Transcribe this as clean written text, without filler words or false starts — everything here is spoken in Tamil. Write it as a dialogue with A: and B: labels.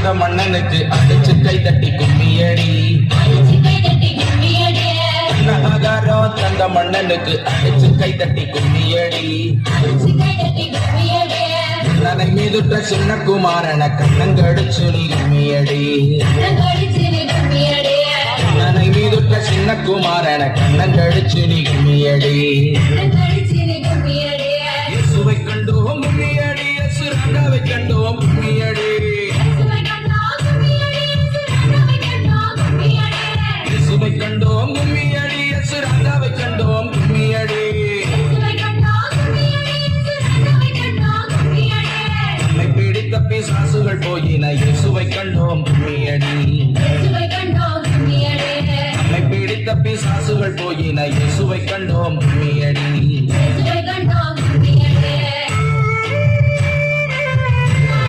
A: தந்த மன்னனுக்கு அடிச்சு கை தட்டி கும்மியடி நகரம் தந்த மன்னனுக்கு அடிச்சு கை தட்டி கும்மியடி நனை மீதுட்ட சின்ன குமாரன கண்ணங்கடிச்சு நீ கும்மியடி நனை மீதுட்ட சின்ன குமாரன கண்ணங்கடிச்சு நீ கும்மியடி இயேசுவை கண்டோம் கும்மியடி இயேசு ராஜாவை கண்டோம் கும்மியடி இயேசுவை கண்டோம் கும்மியடி இயேசு ராஜாவை கண்டோம் கும்மியடி நம்மை பிடித்த பிசாசுகள் போயின இயேசுவை கண்டோம் கும்மியடி நம்மை பிடித்த பிசாசுகள் போயின இயேசுவை கண்டோம்